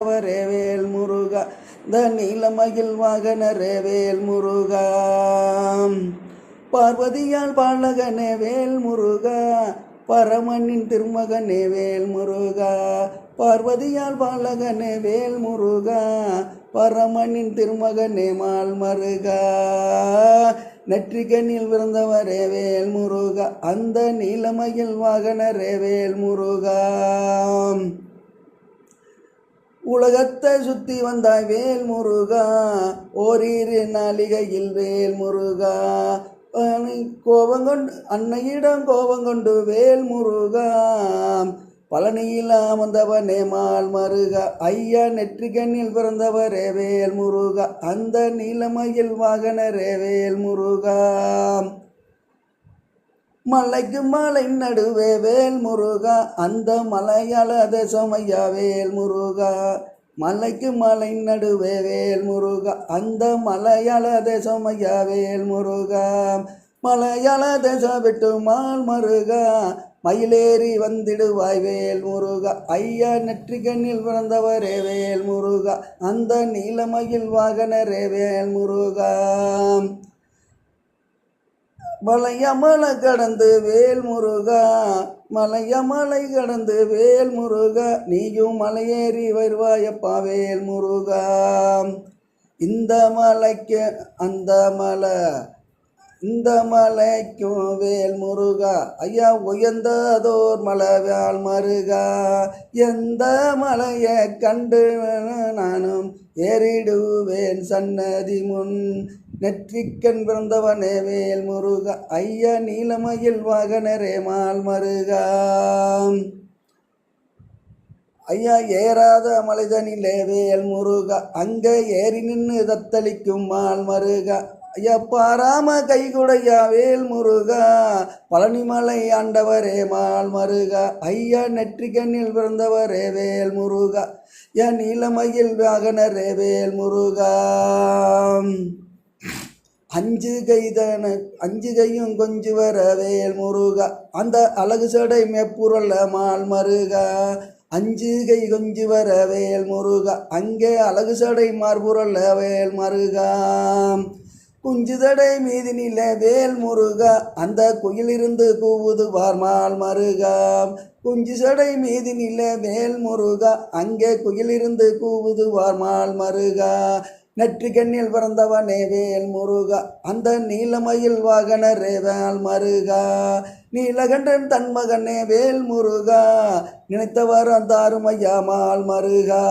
ரேவேல் முருகா இந்த நீலமயில் வாகன ரேவேல் முருகா பார்வதியால் பாலகனே வேல் முருகா பரமனின் திருமகனே வேல் முருகா பார்வதியால் பாலகனே வேல் முருகா பரமனின் திருமகனே மால் மருகா நெற்றிகனில் பிறந்தவரே வேல் முருகா அந்த நீலமயில் வாகன ரேவேல் முருகா உலகத்தை சுத்தி வந்தாய் வேல் முருகா ஓரிரு நாளிகையில் வேல் முருகா கோபங்கொண்டு அன்னையிடம் கோபங்கொண்டு வேல் முருகா பழனியில் அமர்ந்தவனே மால் மருகா ஐயா நெற்றிகண்ணில் பிறந்தவரே வேல் முருகா அந்த நீலமயில் வாகனரே வேல் முருகா மலைக்கு மலை நடுவே வேல் முருகா அந்த மலையாள தேசமையா வேல் முருகா மலைக்கு மலை நடுவே வேல் முருகா அந்த மலையாள தேசமையா வேல் முருகா மலையாள தேசம் விட்டு மால் மருகா மயிலேறி வந்திடுவாய் வேல் முருகா ஐயா நெற்றிகண்ணில் பிறந்தவரே வேல் முருகா அந்த நீலமயில் வாகனரே வேல் முருகா மலையமலை கடந்து வேல் முருகா மலையமலை கடந்து வேல் முருகா நீயும் மலையேறி வருவாயப்பா வேல் முருகா இந்த மலைக்கு அந்த மலை இந்த மலைக்கும் வேல் முருகா ஐயா உயர்ந்ததோர் மலையால் மருகா எந்த மலையை கண்டு நானும் ஏறிடுவேன் சன்னதி முன் நெற்றிக்கண் பிறந்தவனே வேல் முருகா ஐயா நீலமயில் வாகனரே மால் மருகா ஐயா ஏறாத மலைதனிலே வேல் முருகா அங்க ஏறி நின்று தத்தளிக்கும் மால் மருகா ஐயா பாராம கைகுடையா வேல் முருகா பழனிமலை ஆண்டவரே மால் மருகா ஐயா நெற்றிக்கண்ணில் பிறந்தவரே வேல் முருகா என் நீலமயில் வாகனரே வேல் முருகா அஞ்சு கையும் கொஞ்சு வர வேல் முருகா அந்த அழகு சடை மெப்புரல்ல மால் மருகா அஞ்சு கை கொஞ்சு வர வேல் முருகா அங்கே அழகு சடை மார்புரல்ல வேல் மருகா குஞ்சு தடை மீதி நில வேல் முருகா அந்த குயிலிருந்து கூவுது வார்மால் மருகா குஞ்சு சடை மீதி நில வேல் முருகா அங்கே குயிலிருந்து கூவுது வார்மால் மருகா நெற்றிக்கண்ணில் பிறந்தவனே வேல் முருகா அந்த நீலமயில் வாகனரே வேல் மருகா நீலகண்டன் தன் மகனே வேல் முருகா நினைத்தவர் அந்த அருமையா மால் மருகா